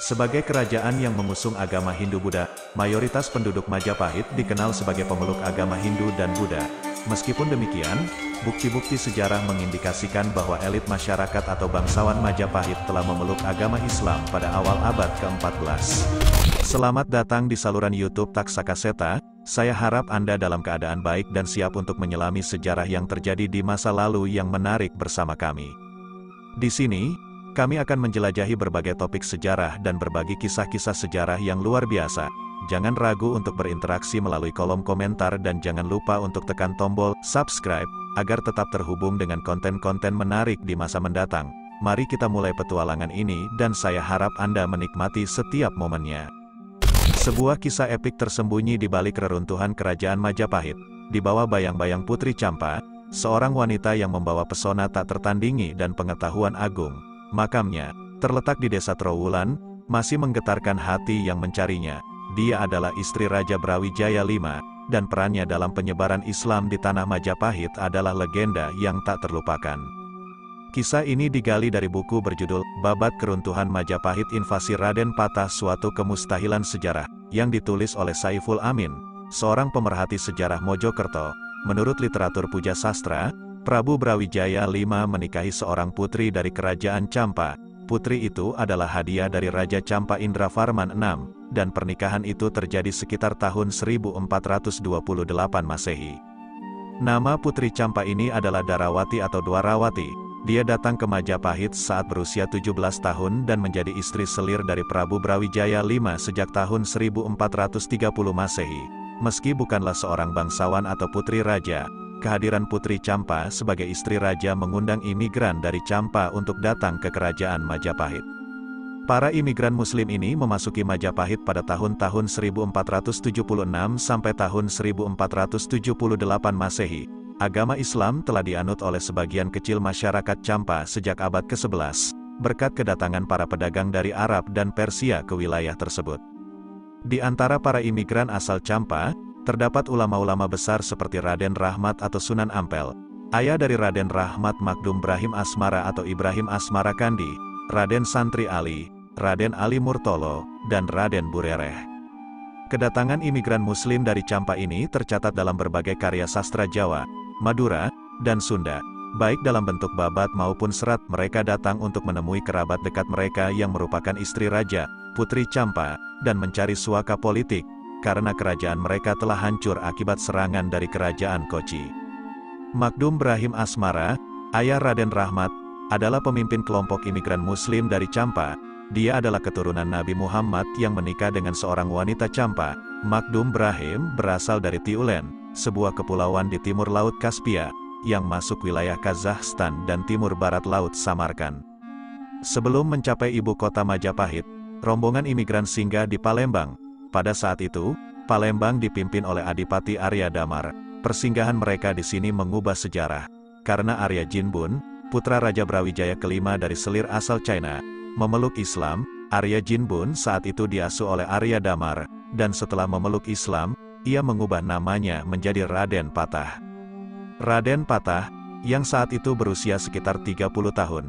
Sebagai kerajaan yang mengusung agama Hindu-Buddha, mayoritas penduduk Majapahit dikenal sebagai pemeluk agama Hindu dan Buddha. Meskipun demikian, bukti-bukti sejarah mengindikasikan bahwa elit masyarakat atau bangsawan Majapahit telah memeluk agama Islam pada awal abad ke-14. Selamat datang di saluran YouTube Taksakaseta. Saya harap Anda dalam keadaan baik dan siap untuk menyelami sejarah yang terjadi di masa lalu yang menarik bersama kami. Di sini, kami akan menjelajahi berbagai topik sejarah dan berbagi kisah-kisah sejarah yang luar biasa. Jangan ragu untuk berinteraksi melalui kolom komentar dan jangan lupa untuk tekan tombol subscribe, agar tetap terhubung dengan konten-konten menarik di masa mendatang. Mari kita mulai petualangan ini dan saya harap Anda menikmati setiap momennya. Sebuah kisah epik tersembunyi di balik reruntuhan kerajaan Majapahit. Di bawah bayang-bayang Putri Champa, seorang wanita yang membawa pesona tak tertandingi dan pengetahuan agung. Makamnya, terletak di desa Trowulan, masih menggetarkan hati yang mencarinya. Dia adalah istri Raja Brawijaya V, dan perannya dalam penyebaran Islam di tanah Majapahit adalah legenda yang tak terlupakan. Kisah ini digali dari buku berjudul Babat Keruntuhan Majapahit Invasi Raden Patah Suatu Kemustahilan Sejarah, yang ditulis oleh Saiful Amin, seorang pemerhati sejarah Mojokerto. Menurut literatur puja sastra, Prabu Brawijaya V menikahi seorang putri dari kerajaan Champa. Putri itu adalah hadiah dari Raja Champa Indravarman VI, dan pernikahan itu terjadi sekitar tahun 1428 Masehi. Nama Putri Champa ini adalah Darawati atau Dwarawati. Dia datang ke Majapahit saat berusia 17 tahun dan menjadi istri selir dari Prabu Brawijaya V sejak tahun 1430 Masehi. Meski bukanlah seorang bangsawan atau putri raja, kehadiran Putri Champa sebagai istri raja mengundang imigran dari Champa untuk datang ke kerajaan Majapahit. Para imigran muslim ini memasuki Majapahit pada tahun-tahun 1476 sampai tahun 1478 Masehi. Agama Islam telah dianut oleh sebagian kecil masyarakat Champa sejak abad ke-11, berkat kedatangan para pedagang dari Arab dan Persia ke wilayah tersebut. Di antara para imigran asal Champa, terdapat ulama-ulama besar seperti Raden Rahmat atau Sunan Ampel, ayah dari Raden Rahmat Magdum Brahim Asmara atau Ibrahim Asmara Kandi, Raden Santri Ali, Raden Ali Murtolo, dan Raden Burereh. Kedatangan imigran muslim dari Champa ini tercatat dalam berbagai karya sastra Jawa, Madura, dan Sunda. Baik dalam bentuk babat maupun serat, mereka datang untuk menemui kerabat dekat mereka yang merupakan istri raja, Putri Champa, dan mencari suaka politik, karena kerajaan mereka telah hancur akibat serangan dari kerajaan Kochi. Magdum Brahim Asmara, ayah Raden Rahmat, adalah pemimpin kelompok imigran muslim dari Champa. Dia adalah keturunan Nabi Muhammad yang menikah dengan seorang wanita Champa. Magdum Brahim berasal dari Tiulen, sebuah kepulauan di timur Laut Kaspia, yang masuk wilayah Kazakhstan dan timur barat Laut Samarkand. Sebelum mencapai ibu kota Majapahit, rombongan imigran singgah di Palembang. Pada saat itu, Palembang dipimpin oleh Adipati Arya Damar. Persinggahan mereka di sini mengubah sejarah, karena Arya Jinbun, putra Raja Brawijaya kelima dari selir asal China, memeluk Islam. Arya Jinbun saat itu diasuh oleh Arya Damar, dan setelah memeluk Islam, ia mengubah namanya menjadi Raden Patah. Raden Patah, yang saat itu berusia sekitar 30 tahun,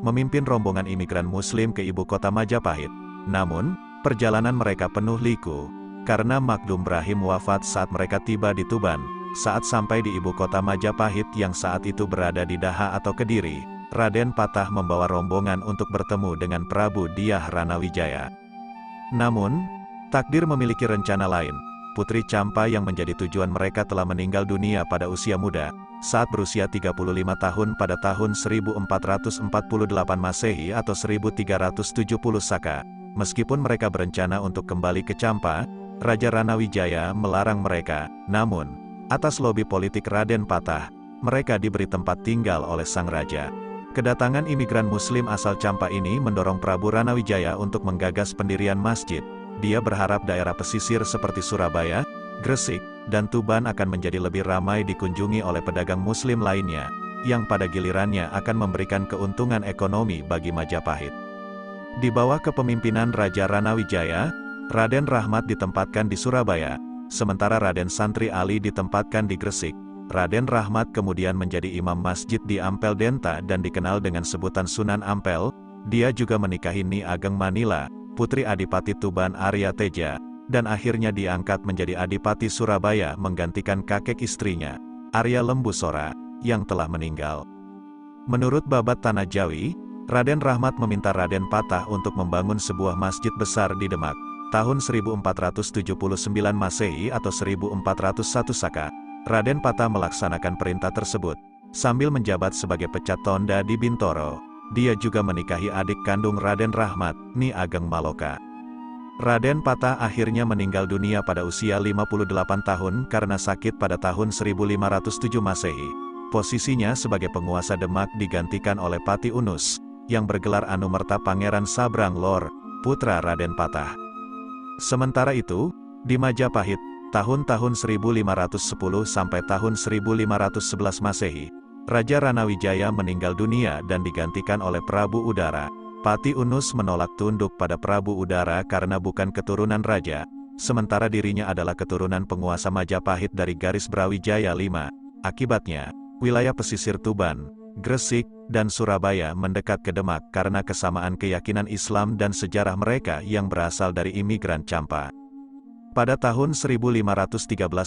memimpin rombongan imigran muslim ke ibu kota Majapahit. Namun, perjalanan mereka penuh liku, karena Magdum Brahim wafat saat mereka tiba di Tuban. Saat sampai di ibu kota Majapahit yang saat itu berada di Daha atau Kediri, Raden Patah membawa rombongan untuk bertemu dengan Prabu Dyah Ranawijaya. Namun, takdir memiliki rencana lain. Putri Champa yang menjadi tujuan mereka telah meninggal dunia pada usia muda, saat berusia 35 tahun pada tahun 1448 Masehi atau 1370 Saka. Meskipun mereka berencana untuk kembali ke Champa, Raja Ranawijaya melarang mereka. Namun, atas lobi politik Raden Patah, mereka diberi tempat tinggal oleh sang raja. Kedatangan imigran muslim asal Champa ini mendorong Prabu Ranawijaya untuk menggagas pendirian masjid. Dia berharap daerah pesisir seperti Surabaya, Gresik, dan Tuban akan menjadi lebih ramai dikunjungi oleh pedagang muslim lainnya, yang pada gilirannya akan memberikan keuntungan ekonomi bagi Majapahit. Di bawah kepemimpinan Raja Ranawijaya, Raden Rahmat ditempatkan di Surabaya, sementara Raden Santri Ali ditempatkan di Gresik. Raden Rahmat kemudian menjadi imam masjid di Ampel Denta dan dikenal dengan sebutan Sunan Ampel. Dia juga menikahi Nyi Ageng Manila, putri Adipati Tuban Arya Teja, dan akhirnya diangkat menjadi Adipati Surabaya menggantikan kakek istrinya, Arya Lembusora, yang telah meninggal. Menurut Babat Tanah Jawi, Raden Rahmat meminta Raden Patah untuk membangun sebuah masjid besar di Demak, tahun 1479 Masehi atau 1401 Saka. Raden Patah melaksanakan perintah tersebut, sambil menjabat sebagai pecat tonda di Bintoro. Dia juga menikahi adik kandung Raden Rahmat, Nyi Ageng Maloka. Raden Patah akhirnya meninggal dunia pada usia 58 tahun karena sakit pada tahun 1507 Masehi. Posisinya sebagai penguasa Demak digantikan oleh Pati Unus, yang bergelar Anumerta Pangeran Sabrang Lor, putra Raden Patah. Sementara itu, di Majapahit, tahun-tahun 1510 sampai tahun 1511 Masehi, Raja Ranawijaya meninggal dunia dan digantikan oleh Prabu Udara. Pati Unus menolak tunduk pada Prabu Udara karena bukan keturunan raja, sementara dirinya adalah keturunan penguasa Majapahit dari garis Brawijaya V. Akibatnya, wilayah pesisir Tuban, Gresik, dan Surabaya mendekat ke Demak karena kesamaan keyakinan Islam dan sejarah mereka yang berasal dari imigran Campa. Pada tahun 1513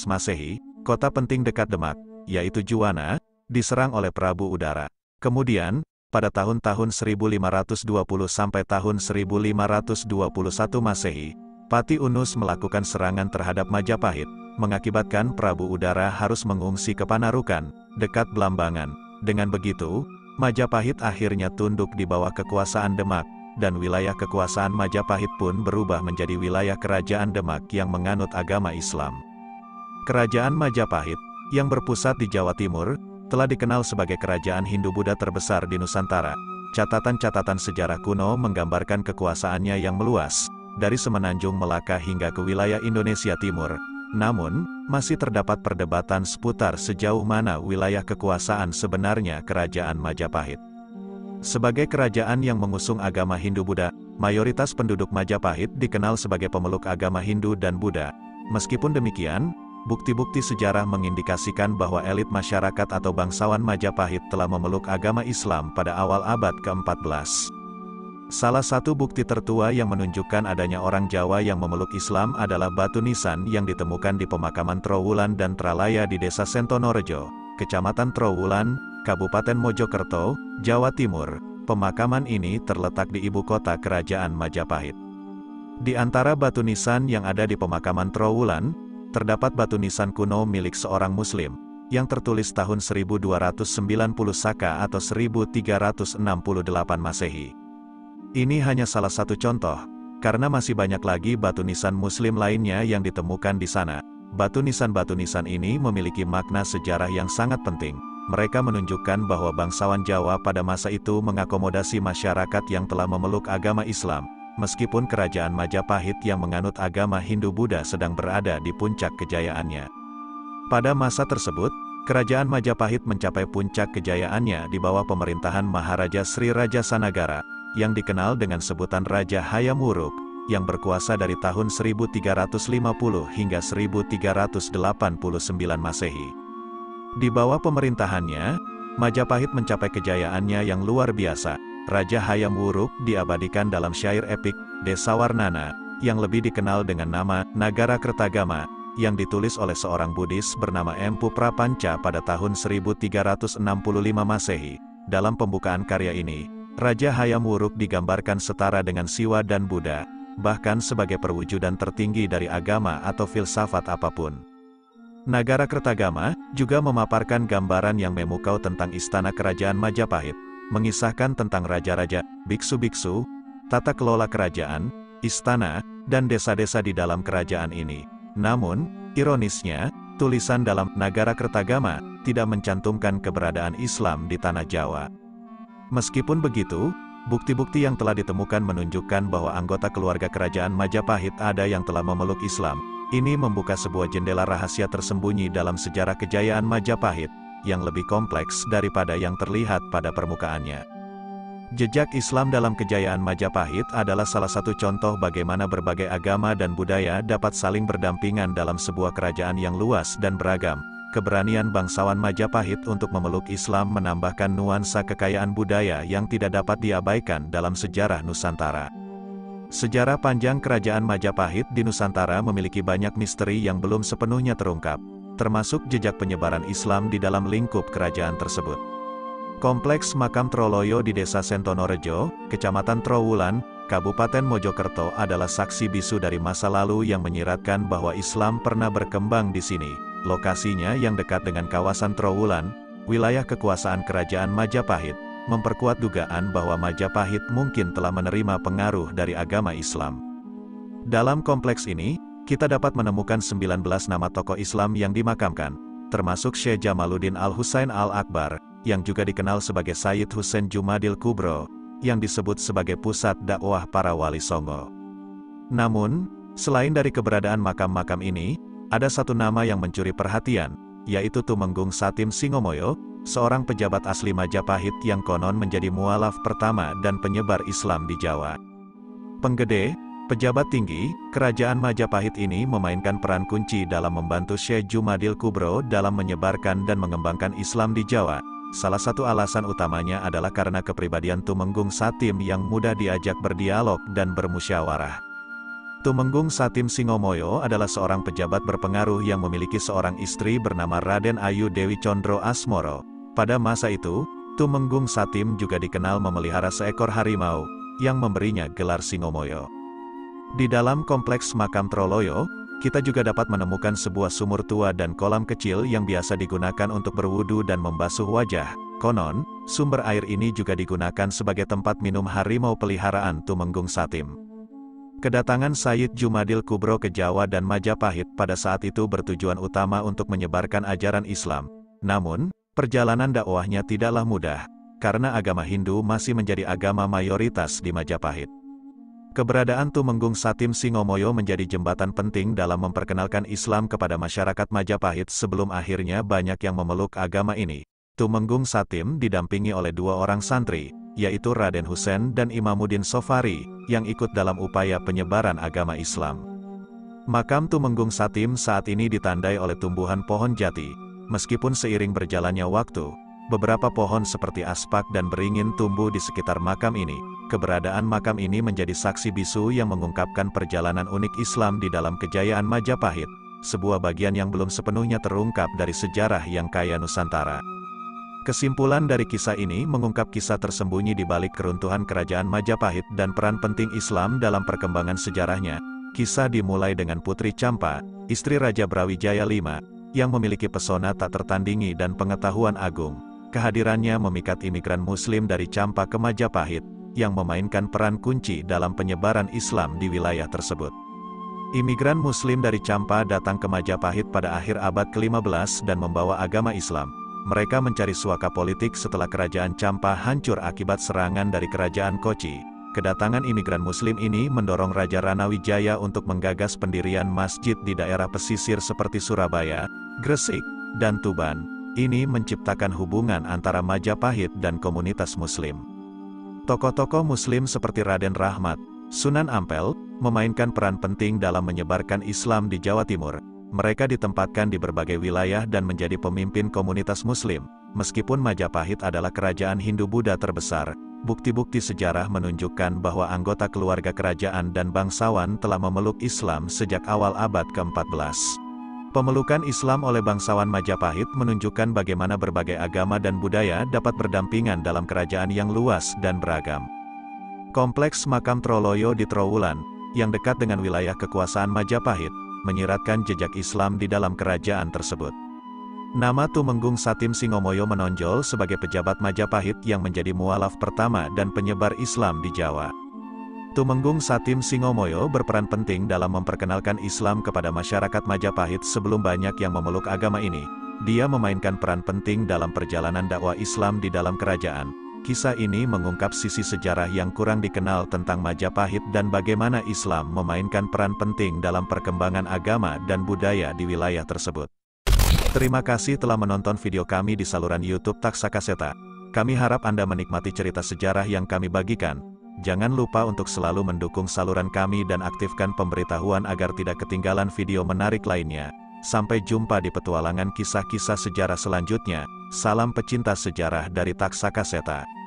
Masehi, kota penting dekat Demak, yaitu Juwana, diserang oleh Prabu Udara. Kemudian, pada tahun-tahun 1520 sampai tahun 1521 Masehi, Pati Unus melakukan serangan terhadap Majapahit, mengakibatkan Prabu Udara harus mengungsi ke Panarukan, dekat Blambangan. Dengan begitu, Majapahit akhirnya tunduk di bawah kekuasaan Demak, dan wilayah kekuasaan Majapahit pun berubah menjadi wilayah Kerajaan Demak yang menganut agama Islam. Kerajaan Majapahit, yang berpusat di Jawa Timur, telah dikenal sebagai kerajaan Hindu-Buddha terbesar di Nusantara. Catatan-catatan sejarah kuno menggambarkan kekuasaannya yang meluas, dari Semenanjung Melaka hingga ke wilayah Indonesia Timur. Namun, masih terdapat perdebatan seputar sejauh mana wilayah kekuasaan sebenarnya Kerajaan Majapahit. Sebagai kerajaan yang mengusung agama Hindu-Buddha, mayoritas penduduk Majapahit dikenal sebagai pemeluk agama Hindu dan Buddha. Meskipun demikian, bukti-bukti sejarah mengindikasikan bahwa elit masyarakat atau bangsawan Majapahit telah memeluk agama Islam pada awal abad ke-14. Salah satu bukti tertua yang menunjukkan adanya orang Jawa yang memeluk Islam adalah batu nisan yang ditemukan di pemakaman Trowulan dan Tralaya di Desa Sentonorejo, Kecamatan Trowulan, Kabupaten Mojokerto, Jawa Timur. Pemakaman ini terletak di ibu kota Kerajaan Majapahit. Di antara batu nisan yang ada di pemakaman Trowulan, terdapat batu nisan kuno milik seorang Muslim, yang tertulis tahun 1290 Saka atau 1368 Masehi. Ini hanya salah satu contoh, karena masih banyak lagi batu nisan Muslim lainnya yang ditemukan di sana. Batu nisan ini memiliki makna sejarah yang sangat penting. Mereka menunjukkan bahwa bangsawan Jawa pada masa itu mengakomodasi masyarakat yang telah memeluk agama Islam, meskipun kerajaan Majapahit yang menganut agama Hindu-Buddha sedang berada di puncak kejayaannya. Pada masa tersebut, kerajaan Majapahit mencapai puncak kejayaannya di bawah pemerintahan Maharaja Sri Raja Sanagara, yang dikenal dengan sebutan Raja Hayam Wuruk, yang berkuasa dari tahun 1350 hingga 1389 Masehi. Di bawah pemerintahannya, Majapahit mencapai kejayaannya yang luar biasa. Raja Hayam Wuruk diabadikan dalam syair epik, Desawarnana, yang lebih dikenal dengan nama Nagara Kertagama, yang ditulis oleh seorang Buddhis bernama Empu Prapanca pada tahun 1365 Masehi. Dalam pembukaan karya ini, Raja Hayam Wuruk digambarkan setara dengan Siwa dan Buddha, bahkan sebagai perwujudan tertinggi dari agama atau filsafat apapun. Nagara Kertagama juga memaparkan gambaran yang memukau tentang istana kerajaan Majapahit, mengisahkan tentang raja-raja, biksu-biksu, tata kelola kerajaan, istana, dan desa-desa di dalam kerajaan ini. Namun, ironisnya, tulisan dalam Nagara Kertagama tidak mencantumkan keberadaan Islam di tanah Jawa. Meskipun begitu, bukti-bukti yang telah ditemukan menunjukkan bahwa anggota keluarga kerajaan Majapahit ada yang telah memeluk Islam. Ini membuka sebuah jendela rahasia tersembunyi dalam sejarah kejayaan Majapahit, yang lebih kompleks daripada yang terlihat pada permukaannya. Jejak Islam dalam kejayaan Majapahit adalah salah satu contoh bagaimana berbagai agama dan budaya dapat saling berdampingan dalam sebuah kerajaan yang luas dan beragam. Keberanian bangsawan Majapahit untuk memeluk Islam menambahkan nuansa kekayaan budaya yang tidak dapat diabaikan dalam sejarah Nusantara. Sejarah panjang Kerajaan Majapahit di Nusantara memiliki banyak misteri yang belum sepenuhnya terungkap, termasuk jejak penyebaran Islam di dalam lingkup kerajaan tersebut. Kompleks Makam Troloyo di Desa Sentonorejo, Kecamatan Trowulan, Kabupaten Mojokerto adalah saksi bisu dari masa lalu yang menyiratkan bahwa Islam pernah berkembang di sini. Lokasinya yang dekat dengan kawasan Trowulan, wilayah kekuasaan Kerajaan Majapahit, memperkuat dugaan bahwa Majapahit mungkin telah menerima pengaruh dari agama Islam. Dalam kompleks ini, kita dapat menemukan 19 nama tokoh Islam yang dimakamkan, termasuk Syekh Jamaluddin Al-Husain Al-Akbar, yang juga dikenal sebagai Sayyid Husain Jumadil Kubro, yang disebut sebagai pusat dakwah para wali songo. Namun, selain dari keberadaan makam-makam ini, ada satu nama yang mencuri perhatian, yaitu Tumenggung Satim Singomoyo, seorang pejabat asli Majapahit yang konon menjadi mualaf pertama dan penyebar Islam di Jawa. Penggede, pejabat tinggi, Kerajaan Majapahit ini memainkan peran kunci dalam membantu Syekh Jumadil Kubro dalam menyebarkan dan mengembangkan Islam di Jawa. Salah satu alasan utamanya adalah karena kepribadian Tumenggung Satim yang mudah diajak berdialog dan bermusyawarah. Tumenggung Satim Singomoyo adalah seorang pejabat berpengaruh yang memiliki seorang istri bernama Raden Ayu Dewi Condro Asmoro. Pada masa itu, Tumenggung Satim juga dikenal memelihara seekor harimau, yang memberinya gelar Singomoyo. Di dalam kompleks makam Troloyo, kita juga dapat menemukan sebuah sumur tua dan kolam kecil yang biasa digunakan untuk berwudu dan membasuh wajah. Konon, sumber air ini juga digunakan sebagai tempat minum harimau peliharaan Tumenggung Satim. Kedatangan Sayyid Jumadil Kubro ke Jawa dan Majapahit pada saat itu bertujuan utama untuk menyebarkan ajaran Islam. Namun, perjalanan dakwahnya tidaklah mudah, karena agama Hindu masih menjadi agama mayoritas di Majapahit. Keberadaan Tumenggung Satim Singomoyo menjadi jembatan penting dalam memperkenalkan Islam kepada masyarakat Majapahit sebelum akhirnya banyak yang memeluk agama ini. Tumenggung Satim didampingi oleh dua orang santri, yaitu Raden Husain dan Imamuddin Sofari, yang ikut dalam upaya penyebaran agama Islam. Makam Tumenggung Satim saat ini ditandai oleh tumbuhan pohon jati. Meskipun seiring berjalannya waktu, beberapa pohon seperti aspak dan beringin tumbuh di sekitar makam ini. Keberadaan makam ini menjadi saksi bisu yang mengungkapkan perjalanan unik Islam di dalam kejayaan Majapahit, sebuah bagian yang belum sepenuhnya terungkap dari sejarah yang kaya Nusantara. Kesimpulan dari kisah ini mengungkap kisah tersembunyi di balik keruntuhan Kerajaan Majapahit dan peran penting Islam dalam perkembangan sejarahnya. Kisah dimulai dengan Putri Campa, istri Raja Brawijaya V, yang memiliki pesona tak tertandingi dan pengetahuan agung. Kehadirannya memikat imigran Muslim dari Campa ke Majapahit, yang memainkan peran kunci dalam penyebaran Islam di wilayah tersebut. Imigran Muslim dari Campa datang ke Majapahit pada akhir abad ke-15 dan membawa agama Islam. Mereka mencari suaka politik setelah kerajaan Campa hancur akibat serangan dari kerajaan Kochi. Kedatangan imigran Muslim ini mendorong Raja Ranawijaya untuk menggagas pendirian masjid di daerah pesisir seperti Surabaya, Gresik, dan Tuban. Ini menciptakan hubungan antara Majapahit dan komunitas Muslim. Tokoh-tokoh Muslim seperti Raden Rahmat, Sunan Ampel, memainkan peran penting dalam menyebarkan Islam di Jawa Timur. Mereka ditempatkan di berbagai wilayah dan menjadi pemimpin komunitas Muslim. Meskipun Majapahit adalah kerajaan Hindu-Buddha terbesar, bukti-bukti sejarah menunjukkan bahwa anggota keluarga kerajaan dan bangsawan telah memeluk Islam sejak awal abad ke-14. Pemelukan Islam oleh bangsawan Majapahit menunjukkan bagaimana berbagai agama dan budaya dapat berdampingan dalam kerajaan yang luas dan beragam. Kompleks Makam Troloyo di Trowulan, yang dekat dengan wilayah kekuasaan Majapahit, menyiratkan jejak Islam di dalam kerajaan tersebut. Nama Tumenggung Satim Singomoyo menonjol sebagai pejabat Majapahit yang menjadi mualaf pertama dan penyebar Islam di Jawa. Tumenggung Satim Singomoyo berperan penting dalam memperkenalkan Islam kepada masyarakat Majapahit sebelum banyak yang memeluk agama ini. Dia memainkan peran penting dalam perjalanan dakwah Islam di dalam kerajaan. Kisah ini mengungkap sisi sejarah yang kurang dikenal tentang Majapahit dan bagaimana Islam memainkan peran penting dalam perkembangan agama dan budaya di wilayah tersebut. Terima kasih telah menonton video kami di saluran YouTube Taksakaseta. Kami harap Anda menikmati cerita sejarah yang kami bagikan. Jangan lupa untuk selalu mendukung saluran kami dan aktifkan pemberitahuan agar tidak ketinggalan video menarik lainnya. Sampai jumpa di petualangan kisah-kisah sejarah selanjutnya. Salam pecinta sejarah dari Taksakaseta.